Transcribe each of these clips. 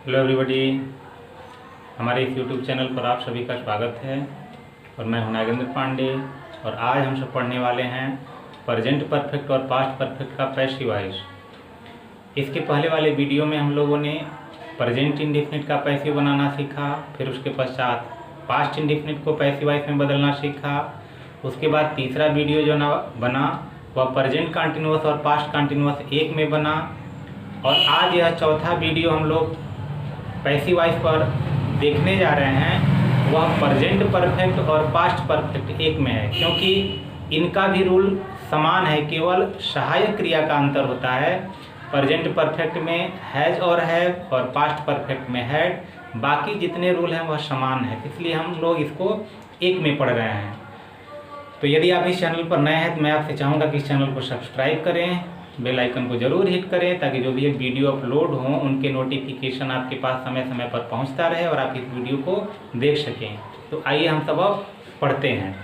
Hello everybody, हमारे इस YouTube channel पर आप सभी का स्वागत है। और मैं हूं नागेंद्र पांडे और आज हम सब पढ़ने वाले हैं प्रेजेंट परफेक्ट और पास्ट परफेक्ट का पैसिव वॉइस। इसके पहले वाले वीडियो में हम लोगों ने प्रेजेंट इंडेफिनिट का पैसिव बनाना सीखा, फिर उसके पश्चात पास्ट इंडेफिनिट को पैसिव वॉइस में बदलना सीखा। उसके बाद तीसरा वीडियो जो ना बना वह प्रेजेंट कंटिन्यूअस और पास्ट कंटिन्यूअस एक में बना। और आज यह चौथा वीडियो हम लोग पैसिव वॉइस पर देखने जा रहे हैं, वह प्रेजेंट परफेक्ट और पास्ट परफेक्ट एक में है, क्योंकि इनका भी रूल समान है, केवल सहायक क्रिया का अंतर होता है। प्रेजेंट परफेक्ट में हैज और हैव और पास्ट परफेक्ट में हैड, बाकी जितने रूल हैं वह समान है, इसलिए हम लोग इसको एक में पढ़ रहे हैं। तो यदि आप इस चैनल पर नए हैं तो मैं आपसे चाहूँगा कि इस चैनल को सब्सक्राइब करें, बेल आइकन को ज़रूर हिट करें, ताकि जो भी एक वीडियो अपलोड हो उनके नोटिफिकेशन आपके पास समय समय पर पहुंचता रहे और आप इस वीडियो को देख सकें। तो आइए हम सब अब पढ़ते हैं।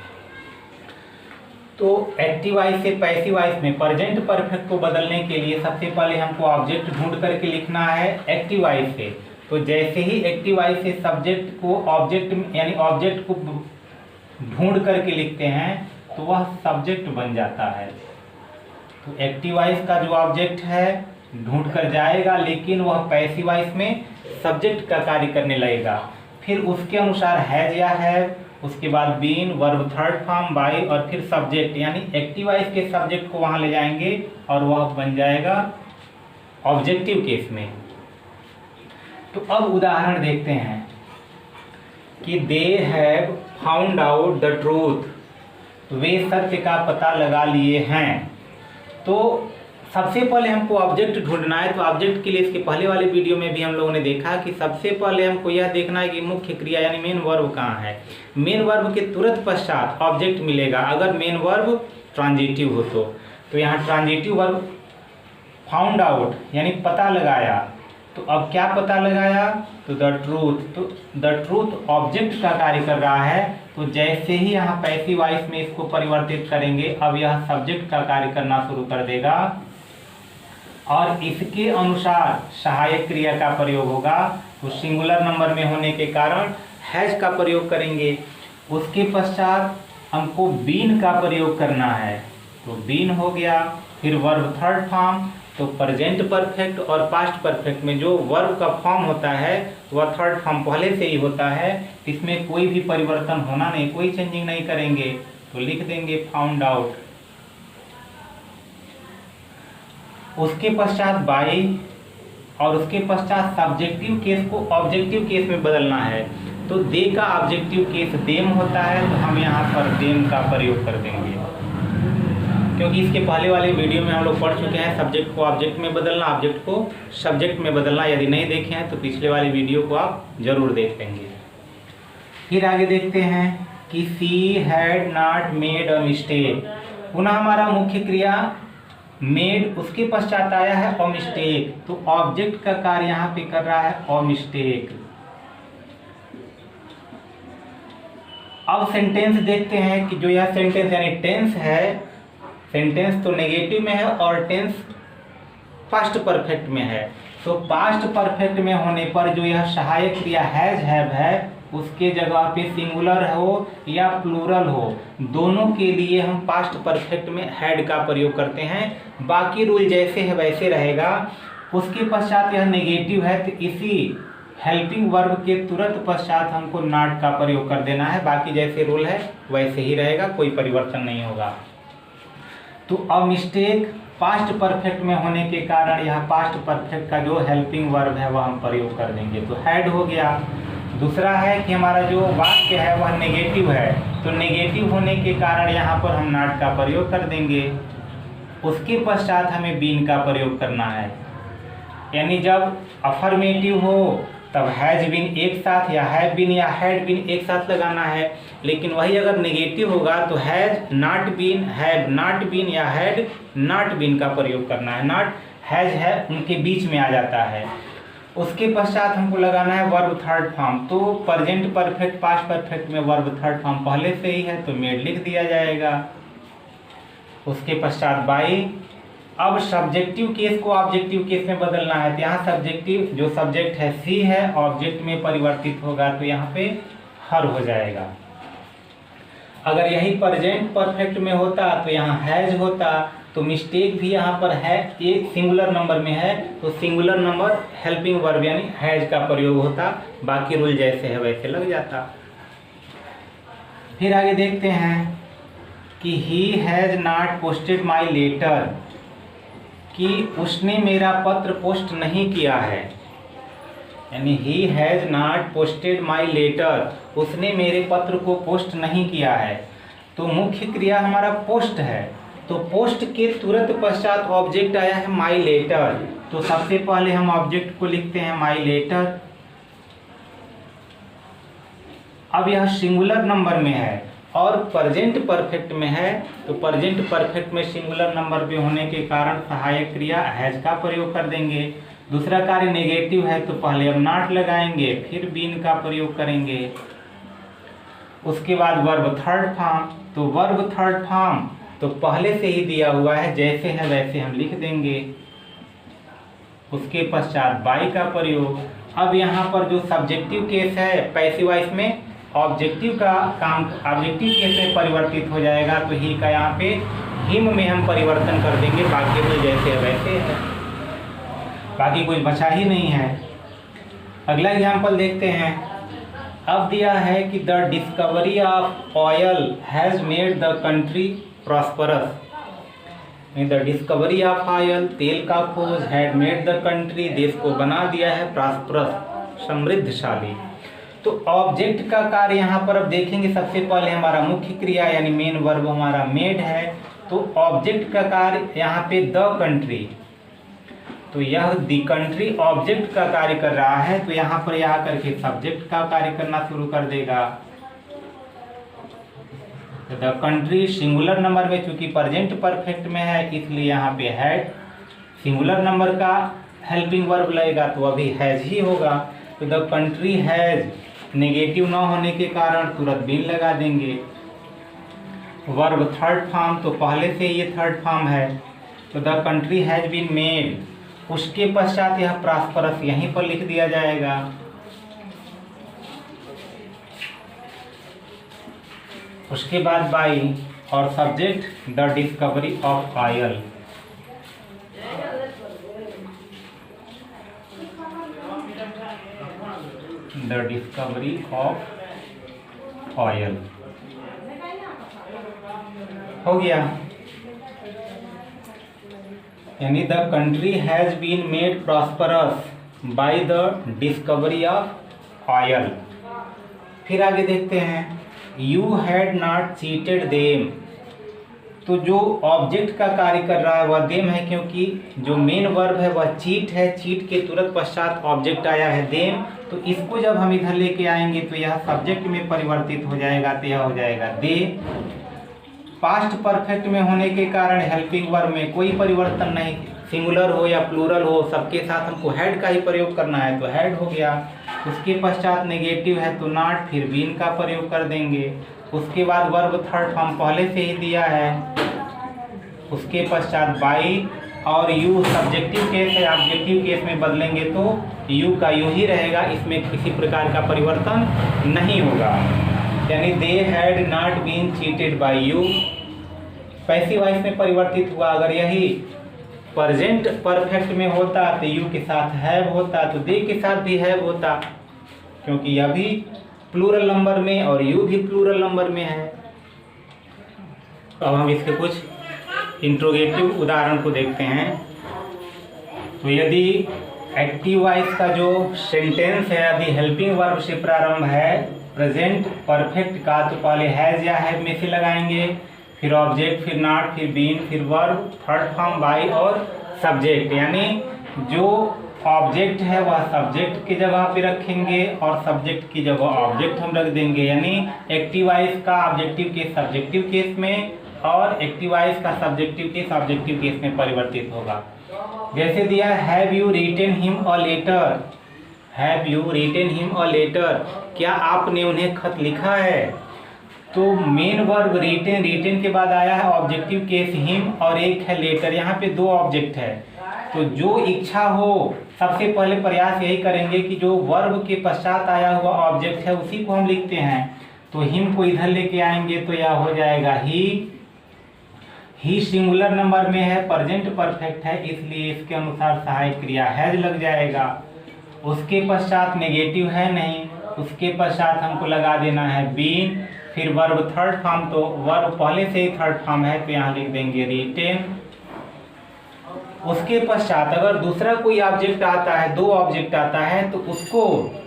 तो एक्टिव वॉइस से पैसिव वॉइस में प्रेजेंट परफेक्ट को बदलने के लिए सबसे पहले हमको ऑब्जेक्ट ढूंढ करके लिखना है एक्टिव वॉइस से। तो जैसे ही एक्टिव वॉइस से सब्जेक्ट को ऑब्जेक्ट यानी ऑब्जेक्ट को ढूंढ करके लिखते हैं तो वह सब्जेक्ट बन जाता है। तो एक्टिव वॉइस का जो ऑब्जेक्ट है ढूंढ कर जाएगा, लेकिन वह पैसिव वॉइस में सब्जेक्ट का कार्य करने लगेगा। फिर उसके अनुसार हैज या हैव, उसके बाद been, verb third form, by और फिर सब्जेक्ट यानी एक्टिव वॉइस के सब्जेक्ट को वहां ले जाएंगे और वह बन जाएगा ऑब्जेक्टिव केस में। तो अब उदाहरण देखते हैं कि they have found out the truth, वे सत्य का पता लगा लिए हैं। तो सबसे पहले हमको ऑब्जेक्ट ढूंढना है। तो ऑब्जेक्ट के लिए इसके पहले वाले वीडियो में भी हम लोगों ने देखा कि सबसे पहले हमको यह देखना है कि मुख्य क्रिया यानी मेन वर्ब कहाँ है। मेन वर्ब के तुरंत पश्चात ऑब्जेक्ट मिलेगा, अगर मेन वर्ब ट्रांजिटिव हो तो यहाँ ट्रांजिटिव वर्ब फाउंड आउट यानी पता लगाया। तो अब क्या पता लगाया? तो द ट्रूथ। तो द ट्रूथ ऑब्जेक्ट का कार्य कर रहा है। तो जैसे ही यहाँ पैसिव वॉइस में इसको परिवर्तित करेंगे, अब यह सब्जेक्ट का कार्य करना शुरू कर देगा और इसके अनुसार सहायक क्रिया का प्रयोग होगा। तो सिंगुलर नंबर में होने के कारण हैज का प्रयोग करेंगे। उसके पश्चात हमको बीन का प्रयोग करना है, तो बीन हो गया। फिर वर्ब थर्ड फॉर्म। तो प्रेजेंट परफेक्ट और पास्ट परफेक्ट में जो वर्ब का फॉर्म होता है वह थर्ड फॉर्म पहले से ही होता है, इसमें कोई भी परिवर्तन होना नहीं, कोई चेंजिंग नहीं करेंगे। तो लिख देंगे फाउंड आउट। उसके पश्चात बाय और उसके पश्चात सब्जेक्टिव केस को ऑब्जेक्टिव केस में बदलना है। तो दे का ऑब्जेक्टिव केस देम होता है, तो हम यहाँ पर देम का प्रयोग कर देंगे, क्योंकि इसके पहले वाले वीडियो में हम लोग पढ़ चुके हैं सब्जेक्ट को ऑब्जेक्ट में बदलना, ऑब्जेक्ट को सब्जेक्ट में बदलना। यदि नहीं देखे हैं तो पिछले वाले वीडियो को आप जरूर देख लेंगे। फिर आगे देखते हैं कि she had not made a mistake. पुनः हमारा मुख्य क्रिया मेड, उसके पश्चात आया है अ मिस्टेक। तो ऑब्जेक्ट का कार्य यहाँ पे कर रहा है अ मिस्टेक। अब सेंटेंस देखते हैं कि जो यह सेंटेंस यानी टेंस है, सेंटेंस तो नेगेटिव में है और टेंस पास्ट परफेक्ट में है। तो पास्ट परफेक्ट में होने पर जो यह सहायक क्रिया हैज हैव है, उसके जगह पे सिंगुलर हो या प्लूरल हो, दोनों के लिए हम पास्ट परफेक्ट में हैड का प्रयोग करते हैं। बाकी रूल जैसे है वैसे रहेगा। उसके पश्चात यह नेगेटिव है, तो इसी हेल्पिंग वर्ब के तुरंत पश्चात हमको नॉट का प्रयोग कर देना है। बाकी जैसे रूल है वैसे ही रहेगा, कोई परिवर्तन नहीं होगा। तो अ मिस्टेक पास्ट परफेक्ट में होने के कारण यह पास्ट परफेक्ट का जो हेल्पिंग वर्ब है वह हम प्रयोग कर देंगे, तो हैड हो गया। दूसरा है कि हमारा जो वाक्य है वह नेगेटिव है, तो नेगेटिव होने के कारण यहाँ पर हम नॉट का प्रयोग कर देंगे। उसके पश्चात हमें बीन का प्रयोग करना है, यानी जब अफर्मेटिव हो तब हैज बीन एक साथ या हैव बीन या हैड बीन एक साथ लगाना है। लेकिन वही अगर नेगेटिव होगा तो has not been, have not been या हैड नॉट बीन का प्रयोग करना है। नॉट हैज है उनके बीच में आ जाता है। उसके पश्चात हमको लगाना है वर्ब थर्ड फॉर्म। तो प्रेजेंट परफेक्ट पास्ट परफेक्ट में वर्ब थर्ड फॉर्म पहले से ही है, तो मेड लिख दिया जाएगा। उसके पश्चात बाय अब सब्जेक्टिव केस को ऑब्जेक्टिव केस में बदलना है, तो यहाँ सब्जेक्टिव जो सब्जेक्ट है सी है ऑब्जेक्ट में परिवर्तित होगा, तो यहाँ पे हर हो जाएगा। अगर यही प्रेजेंट परफेक्ट में होता तो यहाँ हैज होता, तो मिस्टेक भी यहाँ पर है, एक सिंगुलर नंबर में है तो सिंगुलर नंबर हेल्पिंग वर्ब यानी हैज का प्रयोग होता, बाकी रूल जैसे है वैसे लग जाता। फिर आगे देखते हैं कि he has not posted my letter, कि उसने मेरा पत्र पोस्ट नहीं किया है, यानी he has not posted my letter, उसने मेरे पत्र को पोस्ट नहीं किया है। तो मुख्य क्रिया हमारा पोस्ट है, तो पोस्ट के तुरंत पश्चात ऑब्जेक्ट आया है माई लेटर, तो सबसे पहले हम ऑब्जेक्ट को लिखते हैं माई लेटर। अब यह सिंगुलर नंबर में है और प्रेजेंट परफेक्ट में है, तो प्रेजेंट परफेक्ट में सिंगुलर नंबर पे होने के कारण सहायक क्रिया हैज का प्रयोग कर देंगे। दूसरा कार्य नेगेटिव है तो पहले अब नॉट लगाएंगे, फिर बीन का प्रयोग करेंगे। उसके बाद वर्ब थर्ड फॉर्म, तो वर्ब थर्ड फॉर्म तो पहले से ही दिया हुआ है, जैसे है वैसे हम लिख देंगे। उसके पश्चात बाई का प्रयोग। अब यहाँ पर जो सब्जेक्टिव केस है पैसिव वॉइस में ऑब्जेक्टिव का काम ऑब्जेक्टिव केस में परिवर्तित हो जाएगा, तो ही का यहाँ पे हिम में हम परिवर्तन कर देंगे, बाकी तो जैसे है वैसे है, बाकी कुछ बचा ही नहीं है। अगला एग्जाम्पल देखते हैं। अब दिया है कि the discovery of oil has made the country prosperous, the discovery of oil तेल का खोज हैड मेड द कंट्री देश को बना दिया है प्रॉस्परस समृद्धशाली। तो ऑब्जेक्ट का कार्य यहाँ पर अब देखेंगे, सबसे पहले हमारा मुख्य क्रिया यानी मेन वर्ब हमारा मेड है, तो ऑब्जेक्ट का कार्य यहाँ पे द कंट्री, तो यह द कंट्री ऑब्जेक्ट का कार्य कर रहा है, तो यहाँ पर यह करके सब्जेक्ट का कार्य करना शुरू कर देगा। तो द कंट्री सिंगुलर नंबर में चूंकि प्रेजेंट परफेक्ट में है इसलिए यहाँ पे हैड सिंगुलर नंबर का हेल्पिंग वर्ब लगेगा, तो अभी हैज ही होगा। तो द कंट्री हैज नेगेटिव ना होने के कारण तुरंत बीन लगा देंगे। वर्ब थर्ड फॉर्म तो पहले से ये थर्ड फॉर्म है, तो the country has been made, उसके पश्चात यह प्रॉस्परस यहीं पर लिख दिया जाएगा। उसके बाद बाई और subject the discovery of oil. The discovery of oil हो गया, यानी the country has been made prosperous by the discovery of oil. फिर आगे देखते हैं, you had not cheated them, तो जो ऑब्जेक्ट का कार्य कर रहा है वह देम है, क्योंकि जो मेन वर्ब है वह चीट है, चीट के तुरंत पश्चात ऑब्जेक्ट आया है देम, तो इसको जब हम इधर लेके आएंगे तो यह सब्जेक्ट में परिवर्तित हो जाएगा, तो यह हो जाएगा दे। पास्ट परफेक्ट में होने के कारण हेल्पिंग वर्ब में कोई परिवर्तन नहीं, सिंगुलर हो या प्लूरल हो सबके साथ हमको हैड का ही प्रयोग करना है, तो हैड हो गया। उसके पश्चात नेगेटिव है तो नॉट, फिर बीन का प्रयोग कर देंगे। उसके बाद वर्ब थर्ड फॉर्म पहले से ही दिया है, उसके पश्चात बाई और यू सब्जेक्टिव केस है, ऑब्जेक्टिव केस में बदलेंगे तो यू का यू ही रहेगा, इसमें किसी प्रकार का परिवर्तन नहीं होगा, यानी they had not been cheated by you. Passive voice में परिवर्तित हुआ, अगर यही प्रेजेंट परफेक्ट में होता तो यू के साथ हैव होता, तो दे के साथ भी हैव होता, क्योंकि यह भी प्लूरल नंबर में और यू भी प्लूरल नंबर में है। अब हम इसके कुछ इंट्रोगेटिव उदाहरण को देखते हैं। तो यदि एक्टिव वॉइस का जो सेंटेंस है यदि हेल्पिंग वर्ब से प्रारंभ है प्रेजेंट परफेक्ट का, तो पहले हैज या हैव में से लगाएंगे, फिर ऑब्जेक्ट, फिर नॉट, फिर बीन, फिर वर्ब, थर्ड फॉर्म बाई और सब्जेक्ट, यानी जो ऑब्जेक्ट है वह सब्जेक्ट की जगह पे रखेंगे और सब्जेक्ट की जगह ऑब्जेक्ट हम रख देंगे, यानी एक्टिव वॉइस का ऑब्जेक्टिव केस सब्जेक्टिव केस में और एक्टिव वॉइस का सब्जेक्टिव केस ऑब्जेक्टिव केस में परिवर्तित होगा। जैसे दिया have you written him a letter, have you written him a letter, क्या आपने उन्हें खत लिखा है। तो मेन वर्ब रिटेन, रिटेन के बाद आया है ऑब्जेक्टिव केस हिम और एक है लेटर। यहाँ पे दो ऑब्जेक्ट है, तो जो इच्छा हो सबसे पहले प्रयास यही करेंगे कि जो वर्ब के पश्चात आया हुआ ऑब्जेक्ट है उसी को हम लिखते हैं। तो हिम को इधर लेके आएंगे तो यह हो जाएगा ही सिंगुलर नंबर में है, प्रेजेंट परफेक्ट है, इसलिए इसके अनुसार सहायक क्रिया हैज लग जाएगा। उसके पश्चात नेगेटिव है नहीं, उसके पश्चात हमको लगा देना है बीन, फिर वर्ब थर्ड फॉर्म, तो वर्ब पहले से ही थर्ड फॉर्म है तो यहाँ लिख देंगे रिटेन। उसके पश्चात अगर दूसरा कोई ऑब्जेक्ट आता है, दो ऑब्जेक्ट आता है, तो उसको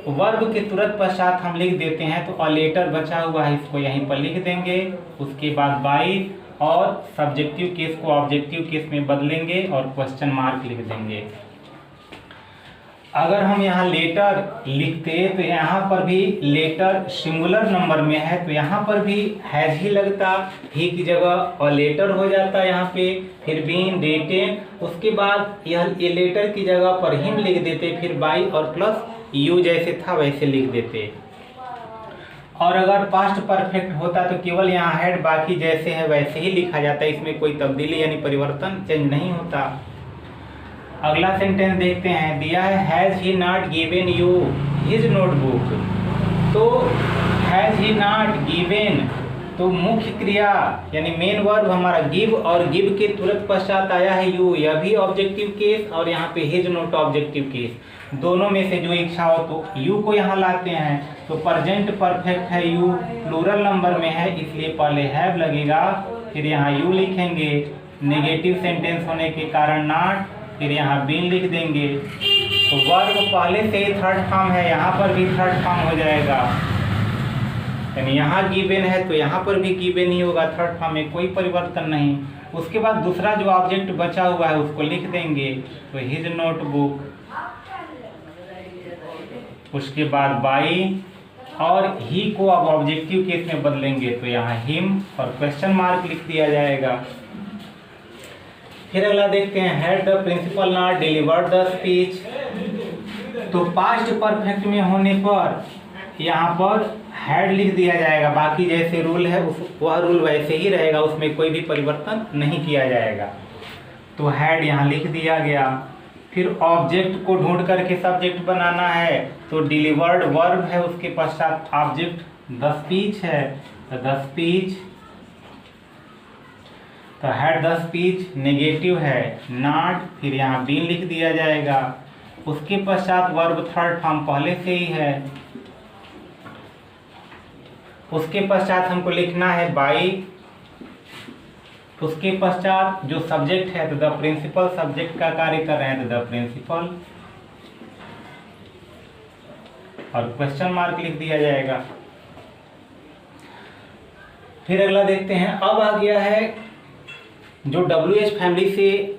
वर्ब के तुरंत पश्चात हम लिख देते हैं। तो अ लेटर बचा हुआ है, इसको यहीं पर लिख देंगे। उसके बाद बाई और सब्जेक्टिव केस को ऑब्जेक्टिव केस में बदलेंगे और क्वेश्चन मार्क लिख देंगे। अगर हम यहाँ लेटर लिखते तो यहाँ पर भी लेटर सिंगुलर नंबर में है तो यहाँ पर भी हैज ही लगता, ही की जगह अ लेटर हो जाता यहाँ पे, फिर बीन रिटेन। उसके बाद यह ये लेटर की जगह पर हिम लिख देते, फिर बाई और प्लस यू जैसे था वैसे लिख देते। और अगर पास्ट परफेक्ट होता तो केवल यहाँ हेड बाकी जैसे है वैसे ही लिखा जाता, इसमें कोई तब्दीली यानी परिवर्तन चेंज नहीं होता। अगला सेंटेंस देखते हैं, दिया है has he not given you his notebook. तो हैज ही नॉट गिवन, तो मुख्य क्रिया यानी मेन वर्ब हमारा गिव, और गिव के तुरंत पश्चात आया है यू, यह भी ऑब्जेक्टिव केस, और यहाँ पे हिज नोट ऑब्जेक्टिव केस। दोनों में से जो इच्छा हो तो यू को यहाँ लाते हैं। तो प्रेजेंट परफेक्ट है यू, प्लूरल नंबर में है इसलिए पहले हैव लगेगा, फिर यहाँ यू लिखेंगे। नेगेटिव सेंटेंस होने के कारण नॉट, फिर यहाँ बीन लिख देंगे। तो वर्ब पहले से ही थर्ड फॉर्म है, यहाँ पर भी थर्ड फॉर्म हो जाएगा, यानी यहाँ गिवन है तो यहाँ पर भी गिवन ही होगा, थर्ड फॉर्म में कोई परिवर्तन नहीं। उसके बाद दूसरा जो ऑब्जेक्ट बचा हुआ है उसको लिख देंगे, तो हिज नोटबुक। उसके बाद बाई और ही को अब ऑब्जेक्टिव केस में बदलेंगे तो यहाँ हिम और क्वेश्चन मार्क लिख दिया जाएगा। फिर अगला देखते हैं, had the principal not delivered the speech. तो पास्ट परफेक्ट में होने पर यहाँ पर हैड लिख दिया जाएगा, बाकी जैसे रूल है वह रूल वैसे ही रहेगा, उसमें कोई भी परिवर्तन नहीं किया जाएगा। तो हैड यहाँ लिख दिया गया। फिर ऑब्जेक्ट को ढूंढ करके सब्जेक्ट बनाना है, तो डिलीवर्ड वर्ब है, उसके पश्चात ऑब्जेक्ट द स्पीच है, तो द स्पीच। तो हैड द स्पीच नेगेटिव है नॉट, फिर यहाँ बीन लिख दिया जाएगा। उसके पश्चात वर्ब थर्ड फॉर्म पहले से ही है। उसके पश्चात हमको लिखना है बाई। उसके पश्चात जो सब्जेक्ट है तो द प्रिंसिपल सब्जेक्ट का कार्य कर रहे हैं तो द प्रिंसिपल, और क्वेश्चन मार्क लिख दिया जाएगा। फिर अगला देखते हैं, अब आ गया है जो WH फैमिली से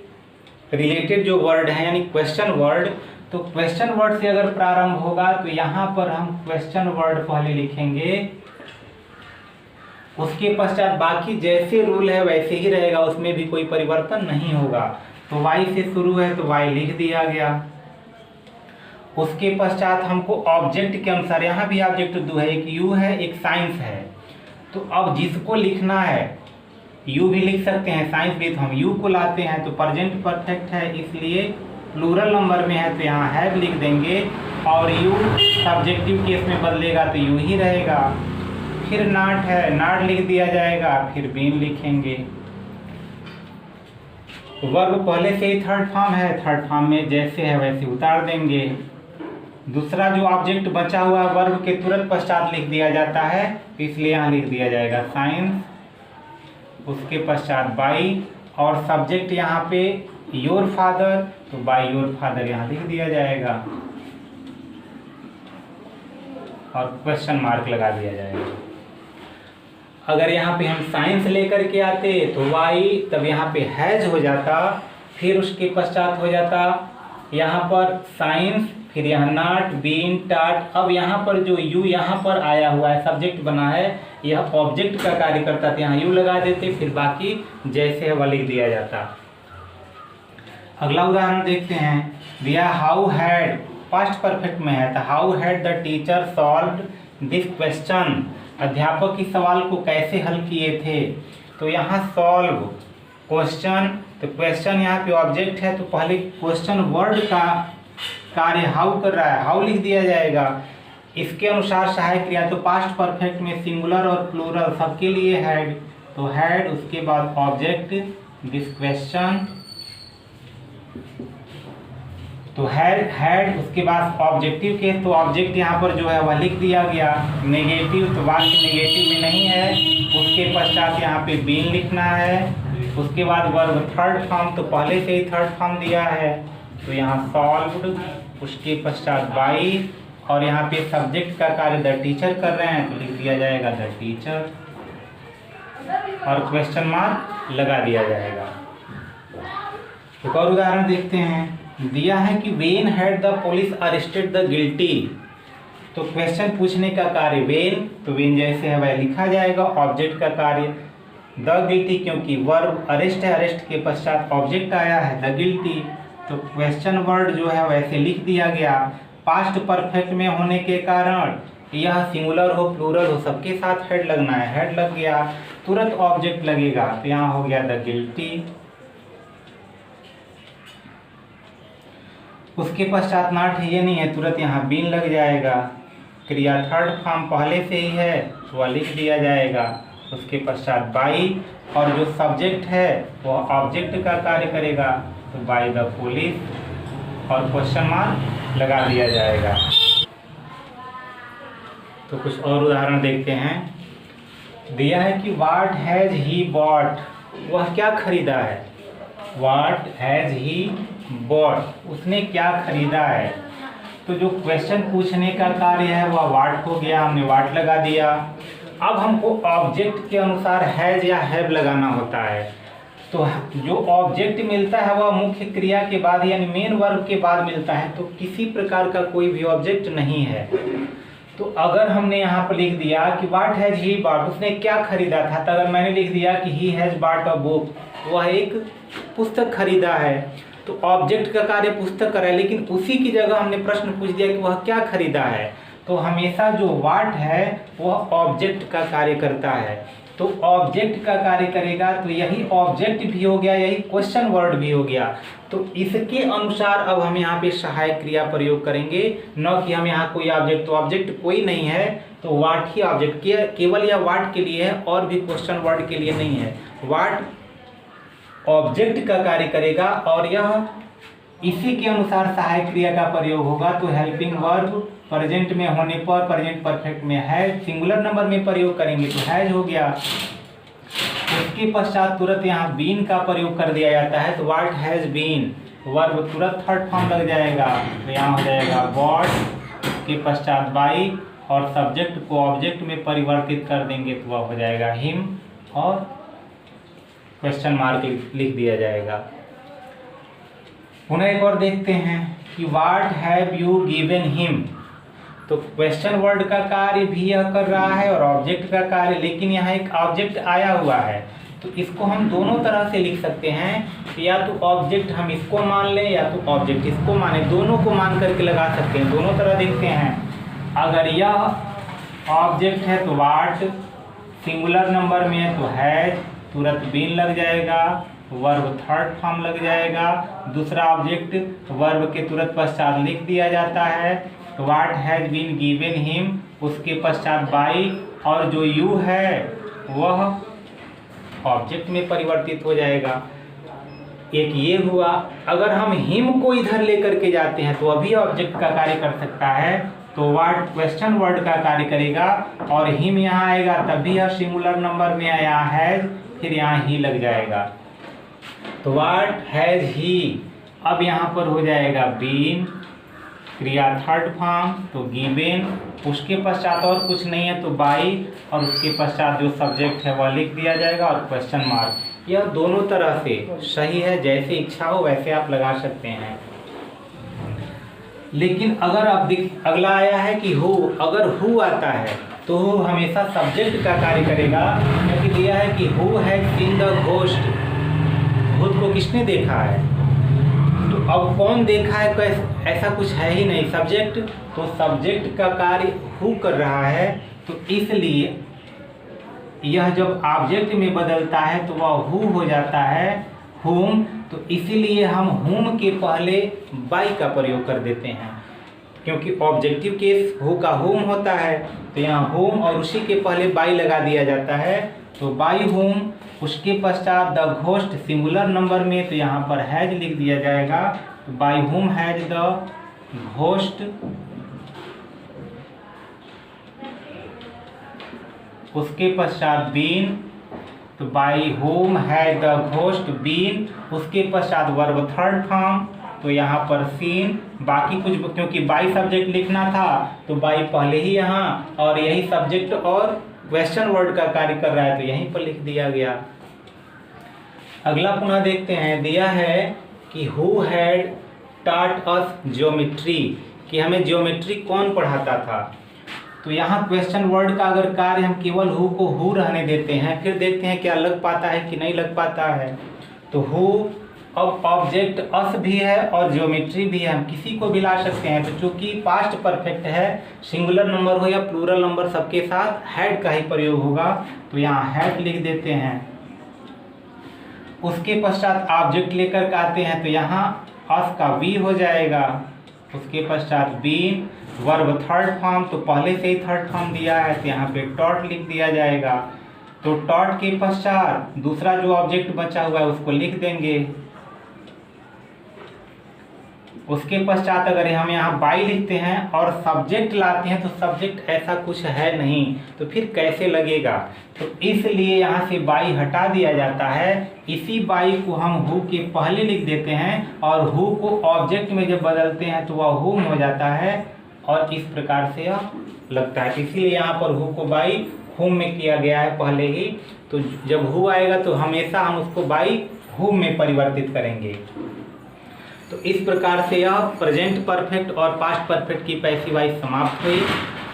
रिलेटेड जो वर्ड है यानी क्वेश्चन वर्ड। तो क्वेश्चन वर्ड से अगर प्रारंभ होगा तो यहाँ पर हम क्वेश्चन वर्ड पहले लिखेंगे, उसके पश्चात बाकी जैसे रूल है वैसे ही रहेगा, उसमें भी कोई परिवर्तन नहीं होगा। तो वाई से शुरू है तो वाई लिख दिया गया। उसके पश्चात हमको ऑब्जेक्ट के अनुसार, यहाँ भी ऑब्जेक्ट दो है, एक यू है एक साइंस है, तो अब जिसको लिखना है यू भी लिख सकते हैं, साइंस भी, तो हम यू को लाते हैं। तो प्रेजेंट परफेक्ट है इसलिए प्लूरल नंबर में है तो यहाँ हैव लिख देंगे, और यू सब्जेक्टिव केस में बदलेगा तो यू ही रहेगा। फिर नॉट है, नॉट लिख दिया जाएगा, फिर बीन लिखेंगे। वर्ब पहले से ही थर्ड फॉर्म है, थर्ड फॉर्म में जैसे है वैसे उतार देंगे। दूसरा जो ऑब्जेक्ट बचा हुआ वर्ब के तुरंत पश्चात लिख दिया जाता है, इसलिए यहाँ लिख दिया जाएगा साइंस। उसके पश्चात बाई, और सब्जेक्ट यहाँ पे योर फादर, तो बाई योर फादर यहाँ लिख दिया जाएगा, और क्वेश्चन मार्क लगा दिया जाएगा। अगर यहाँ पे हम साइंस लेकर के आते तो वाई, तब यहाँ पे हैज हो जाता, फिर उसके पश्चात हो जाता यहाँ पर साइंस, फिर यहाँ नॉट बीन टाट। अब यहाँ पर जो यू यहाँ पर आया हुआ है सब्जेक्ट बना है, यह ऑब्जेक्ट का कार्य करता था, यहाँ यू लगा देते, फिर बाकी जैसे है वह लिख दिया जाता। अगला उदाहरण देखते हैं, दिया हाउ हैड, पास्ट परफेक्ट में है, तो how had the teacher solved this question. अध्यापक इस सवाल को कैसे हल किए थे। तो यहाँ सॉल्व क्वेश्चन, तो क्वेश्चन यहाँ पे ऑब्जेक्ट है तो पहले क्वेश्चन वर्ड का कार्य हाउ कर रहा है, हाउ लिख दिया जाएगा। इसके अनुसार सहायक क्रिया, तो पास्ट परफेक्ट में सिंगुलर और प्लूरल सबके लिए हैड, तो हैड, उसके बाद ऑब्जेक्ट दिस क्वेश्चन, तो हैड उसके बाद ऑब्जेक्टिव केस, तो ऑब्जेक्ट यहाँ पर जो है वह लिख दिया गया। नेगेटिव, तो वाक्य नेगेटिव में नहीं है, उसके पश्चात यहाँ पे बीन लिखना है। उसके बाद वर्ब थर्ड फॉर्म, तो पहले से ही थर्ड फॉर्म दिया है, तो यहाँ सॉल्व्ड, उसके पश्चात बाई, और यहाँ पे सब्जेक्ट का कार्य द टीचर कर रहे हैं तो लिख दिया जाएगा द टीचर, और क्वेश्चन मार्क लगा दिया जाएगा। एक और उदाहरण देखते हैं, दिया है कि when had the police arrested the guilty, तो क्वेश्चन पूछने का कार्य वेन, तो वेन जैसे है वह लिखा जाएगा। ऑब्जेक्ट का कार्य द गिल्टी, क्योंकि वर्ब अरेस्ट है, अरेस्ट के पश्चात ऑब्जेक्ट आया है द गिल्टी, तो क्वेश्चन वर्ड जो है वैसे लिख दिया गया। पास्ट परफेक्ट में होने के कारण यह सिंगुलर हो प्लूरल हो सबके साथ हेड लगना है, हेड लग गया, तुरंत ऑब्जेक्ट लगेगा, तो यहाँ हो गया द गिल्टी। उसके पश्चात नॉट है, ये नहीं है, तुरंत यहाँ बीन लग जाएगा। क्रिया थर्ड फॉर्म पहले से ही है तो वह लिख दिया जाएगा। उसके पश्चात बाई, और जो सब्जेक्ट है वह ऑब्जेक्ट का कार्य करेगा, तो बाई द पुलिस, और क्वेश्चन मार्क लगा दिया जाएगा। तो कुछ और उदाहरण देखते हैं। दिया है कि व्हाट हैज ही बॉट, वह क्या खरीदा है। व्हाट हैज ही बॉट, उसने क्या खरीदा है। तो जो क्वेश्चन पूछने का कार्य है वह व्हाट हो गया, हमने व्हाट लगा दिया। अब हमको ऑब्जेक्ट के अनुसार हैज या हैव लगाना होता है, तो जो ऑब्जेक्ट मिलता है वह मुख्य क्रिया के बाद यानी मेन वर्ब के बाद मिलता है, तो किसी प्रकार का कोई भी ऑब्जेक्ट नहीं है। तो अगर हमने यहाँ पर लिख दिया कि व्हाट हैज ही बॉट, उसने क्या खरीदा था, तो अगर मैंने लिख दिया कि he has bought a book, वह एक पुस्तक खरीदा है, तो ऑब्जेक्ट का कार्य पुस्तक कर रहा है, लेकिन उसी की जगह हमने प्रश्न पूछ दिया कि वह क्या खरीदा है, तो हमेशा जो व्हाट है वह ऑब्जेक्ट का कार्य करता है। तो ऑब्जेक्ट का कार्य करेगा, तो यही ऑब्जेक्ट भी हो गया, यही क्वेश्चन वर्ड भी हो गया। तो इसके अनुसार अब हम यहाँ पे सहायक क्रिया प्रयोग करेंगे, न कि हम यहाँ कोई ऑब्जेक्ट, तो ऑब्जेक्ट कोई नहीं है तो व्हाट ही ऑब्जेक्ट, केवल यह व्हाट के लिए है और भी क्वेश्चन वर्ड के लिए नहीं है। व्हाट ऑब्जेक्ट का कार्य करेगा और यह इसी के अनुसार सहायक क्रिया का प्रयोग होगा। तो हेल्पिंग वर्ब प्रेजेंट में होने पर, प्रेजेंट परफेक्ट में है, सिंगुलर नंबर में प्रयोग करेंगे तो हैज हो गया। उसके पश्चात तुरंत यहाँ बीन का प्रयोग कर दिया जाता है, तो व्हाट हैज बीन, वर्ब तुरंत थर्ड फॉर्म लग जाएगा, तो यहाँ हो जाएगा व्हाट के पश्चात बाई, और सब्जेक्ट को ऑब्जेक्ट में परिवर्तित कर देंगे तो वह हो जाएगा हिम, और क्वेश्चन मार्क लिख दिया जाएगा। पुनः एक और देखते हैं कि what have you given him, तो क्वेश्चन वर्ड का कार्य भी यह कर रहा है और ऑब्जेक्ट का कार्य, लेकिन यहाँ एक ऑब्जेक्ट आया हुआ है, तो इसको हम दोनों तरह से लिख सकते हैं, या तो ऑब्जेक्ट हम इसको मान लें या तो ऑब्जेक्ट इसको माने, दोनों को मान करके लगा सकते हैं। दोनों तरह देखते हैं। अगर यह ऑब्जेक्ट है तो व्हाट, सिंगुलर नंबर में है तो हैज, तुरंत बीन लग जाएगा, वर्ब थर्ड फॉर्म लग जाएगा। दूसरा ऑब्जेक्ट वर्ब के तुरंत पश्चात लिख दिया जाता है, तो what has been given him, उसके पश्चात बाई, और जो यू है वह ऑब्जेक्ट में परिवर्तित हो जाएगा। एक ये हुआ। अगर हम हिम को इधर लेकर के जाते हैं तो अभी ऑब्जेक्ट का कार्य कर सकता है, तो व्हाट क्वेश्चन वर्ड का कार्य करेगा, और हिम यहाँ आएगा तभी यह सिंगुलर नंबर में आया हैज, फिर यहाँ ही लग जाएगा, तो व्हाट हैज ही, अब यहाँ पर हो जाएगा बीन, क्रिया थर्ड फॉर्म तो गिवन, उसके पश्चात और कुछ नहीं है तो बाई, और उसके पश्चात जो सब्जेक्ट है वह लिख दिया जाएगा और क्वेश्चन मार्क। यह दोनों तरह से सही है, जैसे इच्छा हो वैसे आप लगा सकते हैं। लेकिन अगर आप अगला आया है कि हु, अगर हु आता है तो हु हमेशा सब्जेक्ट का कार्य करेगा, क्योंकि दिया है कि who has seen the ghost, भूत को किसने देखा है, तो अब कौन देखा है, ऐसा कुछ है ही नहीं, सब्जेक्ट, तो सब्जेक्ट का कार्य हु कर रहा है, तो इसलिए यह जब ऑब्जेक्ट में बदलता है तो वह हु हो जाता है हुम। तो इसीलिए हम हुम के पहले बाई का प्रयोग कर देते हैं, क्योंकि ऑब्जेक्टिव केस हु का हुम होता है। तो यहाँ हुम और उसी के पहले बाई लगा दिया जाता है। तो बाई हुम, उसके पश्चात द घोस्ट सिंगुलर नंबर में, तो यहाँ पर हैज लिख दिया जाएगा। तो बाई हुम हैज द घोस्ट, उसके पश्चात बीन, तो बाई हुम हैज द घोस्ट बीन, उसके पश्चात वर्ब थर्ड फॉर्म, तो यहाँ पर सीन। बाकी कुछ क्योंकि बाई सब्जेक्ट लिखना था तो बाई पहले ही यहाँ, और यही सब्जेक्ट और क्वेश्चन वर्ड का कार्य कर रहा है तो यहीं पर लिख दिया गया। अगला पुनः देखते हैं, दिया है कि who had taught us geometry, कि हमें ज्योमेट्री कौन पढ़ाता था। तो यहाँ क्वेश्चन वर्ड का अगर कार्य हम केवल हु को हु रहने देते हैं, फिर देखते हैं क्या लग पाता है कि नहीं लग पाता है। तो हु अब ऑब्जेक्ट अस भी है और ज्योमेट्री भी है, हम किसी को भी ला सकते हैं। तो चूंकि पास्ट परफेक्ट है, सिंगुलर नंबर हो या प्लूरल नंबर सबके साथ हैड का ही प्रयोग होगा। तो यहाँ हैड लिख देते हैं। उसके पश्चात ऑब्जेक्ट लेकर आते हैं, तो यहाँ अस का वी हो जाएगा। उसके पश्चात बीन, वर्ब थर्ड फॉर्म, तो पहले से ही थर्ड फॉर्म दिया है तो यहाँ पे टॉट लिख दिया जाएगा। तो टॉट के पश्चात दूसरा जो ऑब्जेक्ट बचा हुआ है उसको लिख देंगे। उसके पश्चात अगर हम यहाँ बाई लिखते हैं और सब्जेक्ट लाते हैं तो सब्जेक्ट ऐसा कुछ है नहीं, तो फिर कैसे लगेगा। तो इसलिए यहाँ से बाई हटा दिया जाता है। इसी बाई को हम हु के पहले लिख देते हैं और हु को ऑब्जेक्ट में जब बदलते हैं तो वह हुम हो जाता है और इस प्रकार से यह लगता है। इसीलिए यहाँ पर हु को बाई हुम में किया गया है पहले ही। तो जब हु आएगा तो हमेशा हम उसको बाई हुम में परिवर्तित करेंगे। तो इस प्रकार से यह प्रेजेंट परफेक्ट और पास्ट परफेक्ट की पैसिव वॉइस समाप्त हुई।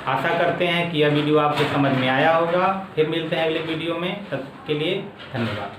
आशा करते हैं कि यह वीडियो आपको समझ में आया होगा। फिर मिलते हैं अगले वीडियो में, तब के लिए धन्यवाद।